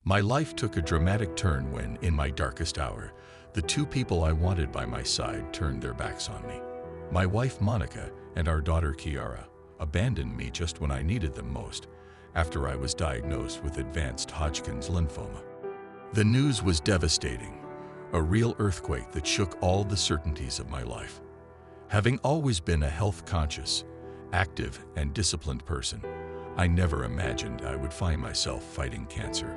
My life took a dramatic turn when, in my darkest hour, the two people I wanted by my side turned their backs on me. My wife Monica and our daughter Chiara abandoned me just when I needed them most, after I was diagnosed with advanced Hodgkin's lymphoma. The news was devastating, a real earthquake that shook all the certainties of my life. Having always been a health-conscious, active, and disciplined person, I never imagined I would find myself fighting cancer.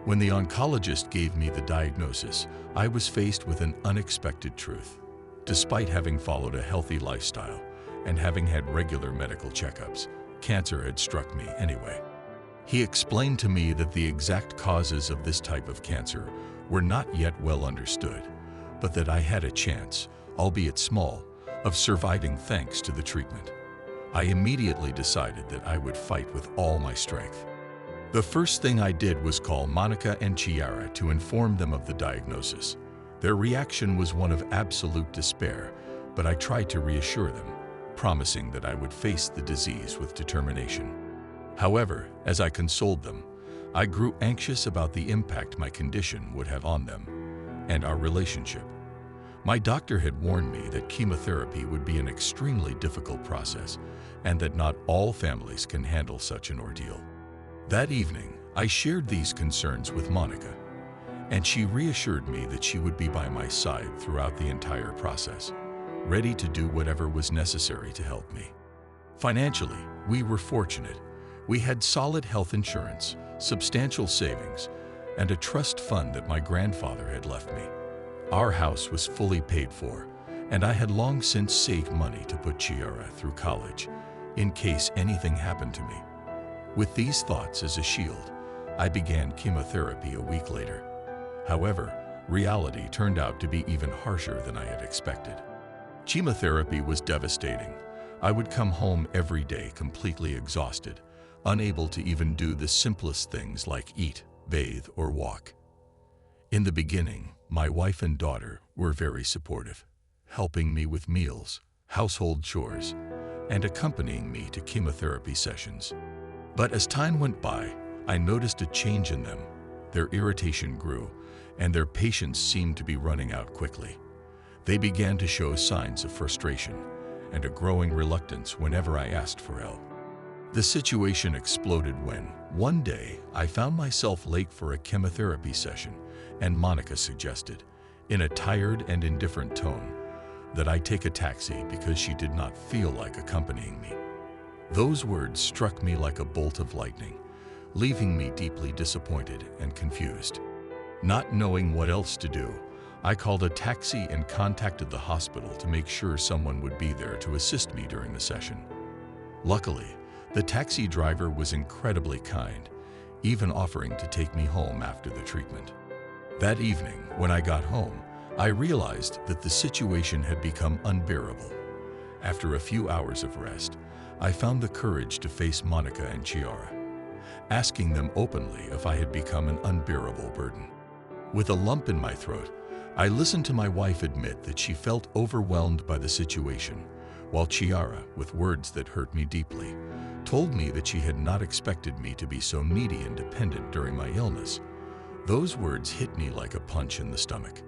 When the oncologist gave me the diagnosis, I was faced with an unexpected truth. Despite having followed a healthy lifestyle and having had regular medical checkups, cancer had struck me anyway. He explained to me that the exact causes of this type of cancer were not yet well understood, but that I had a chance, albeit small, of surviving thanks to the treatment. I immediately decided that I would fight with all my strength. The first thing I did was call Monica and Chiara to inform them of the diagnosis. Their reaction was one of absolute despair, but I tried to reassure them, promising that I would face the disease with determination. However, as I consoled them, I grew anxious about the impact my condition would have on them and our relationship. My doctor had warned me that chemotherapy would be an extremely difficult process and that not all families can handle such an ordeal. That evening, I shared these concerns with Monica, and she reassured me that she would be by my side throughout the entire process, ready to do whatever was necessary to help me. Financially, we were fortunate. We had solid health insurance, substantial savings, and a trust fund that my grandfather had left me. Our house was fully paid for, and I had long since saved money to put Chiara through college, in case anything happened to me. With these thoughts as a shield, I began chemotherapy a week later. However, reality turned out to be even harsher than I had expected. Chemotherapy was devastating. I would come home every day completely exhausted, unable to even do the simplest things like eat, bathe, or walk. In the beginning, my wife and daughter were very supportive, helping me with meals, household chores, and accompanying me to chemotherapy sessions. But as time went by, I noticed a change in them. Their irritation grew, and their patience seemed to be running out quickly. They began to show signs of frustration and a growing reluctance whenever I asked for help. The situation exploded when, one day, I found myself late for a chemotherapy session, and Monica suggested, in a tired and indifferent tone, that I take a taxi because she did not feel like accompanying me. Those words struck me like a bolt of lightning, leaving me deeply disappointed and confused. Not knowing what else to do, I called a taxi and contacted the hospital to make sure someone would be there to assist me during the session. Luckily, the taxi driver was incredibly kind, even offering to take me home after the treatment. That evening, when I got home, I realized that the situation had become unbearable. After a few hours of rest, I found the courage to face Monica and Chiara, asking them openly if I had become an unbearable burden. With a lump in my throat, I listened to my wife admit that she felt overwhelmed by the situation, while Chiara, with words that hurt me deeply, told me that she had not expected me to be so needy and dependent during my illness. Those words hit me like a punch in the stomach.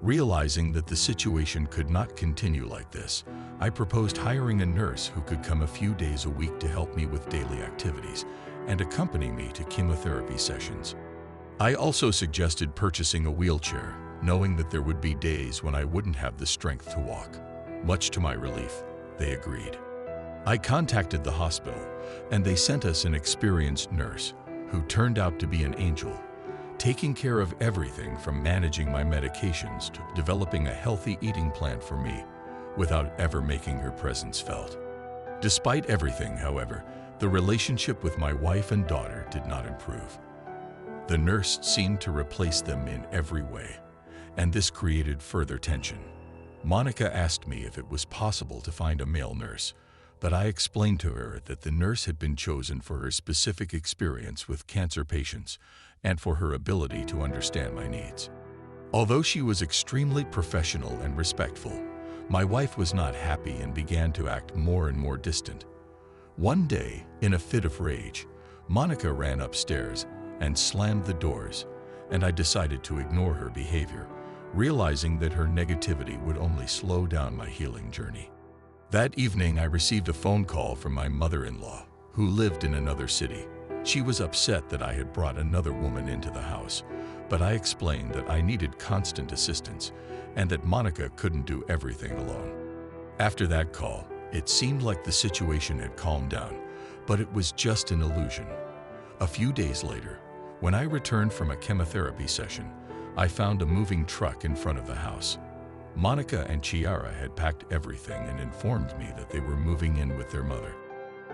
Realizing that the situation could not continue like this, I proposed hiring a nurse who could come a few days a week to help me with daily activities and accompany me to chemotherapy sessions. I also suggested purchasing a wheelchair, knowing that there would be days when I wouldn't have the strength to walk. Much to my relief, they agreed. I contacted the hospital, and they sent us an experienced nurse who turned out to be an angel, taking care of everything from managing my medications to developing a healthy eating plan for me without ever making her presence felt. Despite everything, however, the relationship with my wife and daughter did not improve. The nurse seemed to replace them in every way, and this created further tension. Monica asked me if it was possible to find a male nurse, but I explained to her that the nurse had been chosen for her specific experience with cancer patients and for her ability to understand my needs. Although she was extremely professional and respectful, my wife was not happy and began to act more and more distant. One day, in a fit of rage, Monica ran upstairs and slammed the doors, and I decided to ignore her behavior, realizing that her negativity would only slow down my healing journey. That evening, I received a phone call from my mother-in-law, who lived in another city. She was upset that I had brought another woman into the house, but I explained that I needed constant assistance and that Monica couldn't do everything alone. After that call, it seemed like the situation had calmed down, but it was just an illusion. A few days later, when I returned from a chemotherapy session, I found a moving truck in front of the house. Monica and Chiara had packed everything and informed me that they were moving in with their mother.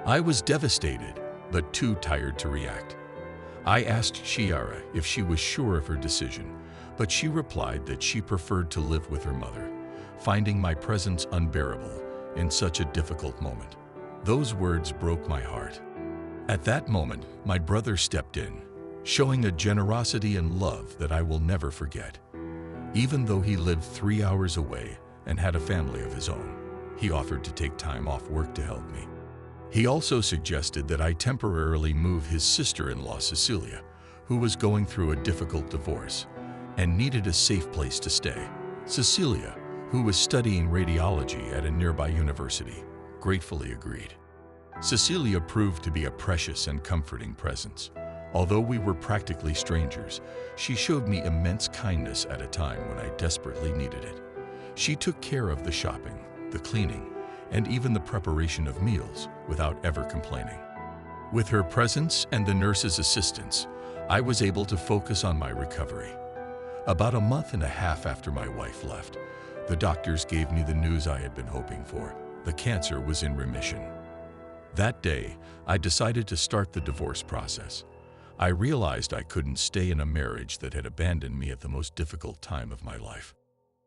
I was devastated, but too tired to react. I asked Chiara if she was sure of her decision, but she replied that she preferred to live with her mother, finding my presence unbearable in such a difficult moment. Those words broke my heart. At that moment, my brother stepped in, showing a generosity and love that I will never forget. Even though he lived 3 hours away and had a family of his own, he offered to take time off work to help me. He also suggested that I temporarily move his sister-in-law, Cecilia, who was going through a difficult divorce and needed a safe place to stay. Cecilia, who was studying radiology at a nearby university, gratefully agreed. Cecilia proved to be a precious and comforting presence. Although we were practically strangers, she showed me immense kindness at a time when I desperately needed it. She took care of the shopping, the cleaning, and even the preparation of meals without ever complaining. With her presence and the nurse's assistance, I was able to focus on my recovery. About a month and a half after my wife left, the doctors gave me the news I had been hoping for. The cancer was in remission. That day, I decided to start the divorce process. I realized I couldn't stay in a marriage that had abandoned me at the most difficult time of my life.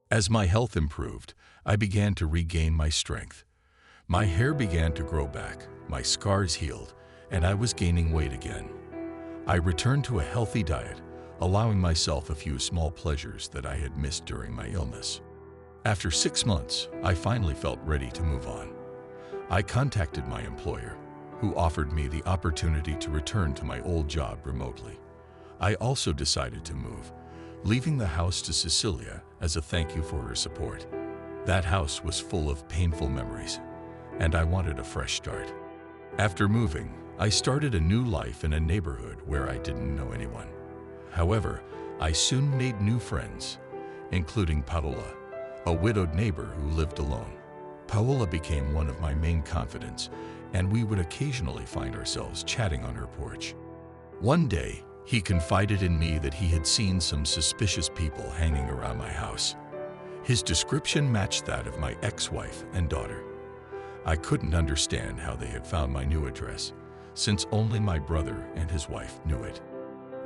As my health improved, I began to regain my strength. My hair began to grow back, my scars healed, and I was gaining weight again. I returned to a healthy diet, allowing myself a few small pleasures that I had missed during my illness. After 6 months, I finally felt ready to move on. I contacted my employer, who offered me the opportunity to return to my old job remotely. I also decided to move, leaving the house to Cecilia as a thank you for her support. That house was full of painful memories, and I wanted a fresh start. After moving, I started a new life in a neighborhood where I didn't know anyone. However, I soon made new friends, including Paola, a widowed neighbor who lived alone. Paola became one of my main confidants, and we would occasionally find ourselves chatting on her porch. One day, he confided in me that he had seen some suspicious people hanging around my house. His description matched that of my ex-wife and daughter. I couldn't understand how they had found my new address, since only my brother and his wife knew it.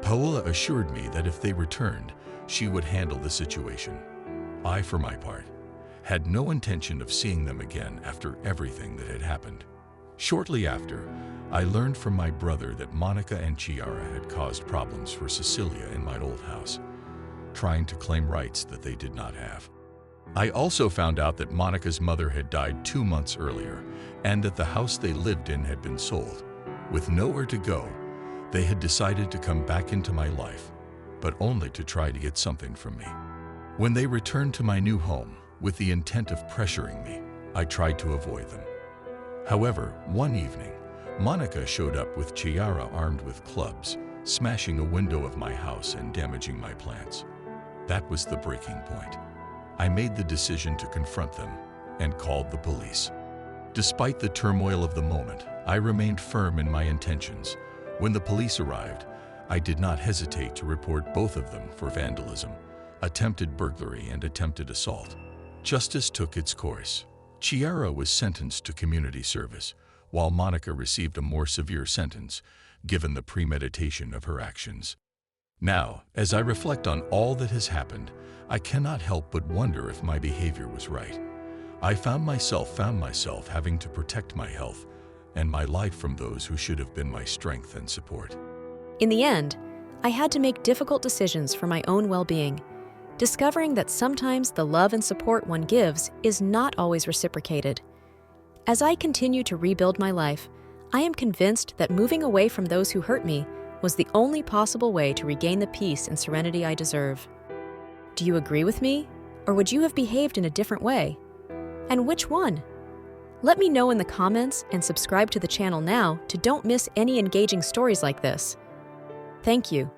Paola assured me that if they returned, she would handle the situation. I, for my part, had no intention of seeing them again after everything that had happened. Shortly after, I learned from my brother that Monica and Chiara had caused problems for Cecilia in my old house, trying to claim rights that they did not have. I also found out that Monica's mother had died 2 months earlier and that the house they lived in had been sold. With nowhere to go, they had decided to come back into my life, but only to try to get something from me. When they returned to my new home, with the intent of pressuring me, I tried to avoid them. However, one evening, Monica showed up with Chiara armed with clubs, smashing a window of my house and damaging my plants. That was the breaking point. I made the decision to confront them and called the police. Despite the turmoil of the moment, I remained firm in my intentions. When the police arrived, I did not hesitate to report both of them for vandalism, attempted burglary, and attempted assault. Justice took its course. Chiara was sentenced to community service, while Monica received a more severe sentence, given the premeditation of her actions. Now, as I reflect on all that has happened, I cannot help but wonder if my behavior was right. I found myself having to protect my health and my life from those who should have been my strength and support. In the end, I had to make difficult decisions for my own well-being, discovering that sometimes the love and support one gives is not always reciprocated. As I continue to rebuild my life, I am convinced that moving away from those who hurt me was the only possible way to regain the peace and serenity I deserve. Do you agree with me? Or would you have behaved in a different way? And which one? Let me know in the comments and subscribe to the channel now to don't miss any engaging stories like this. Thank you.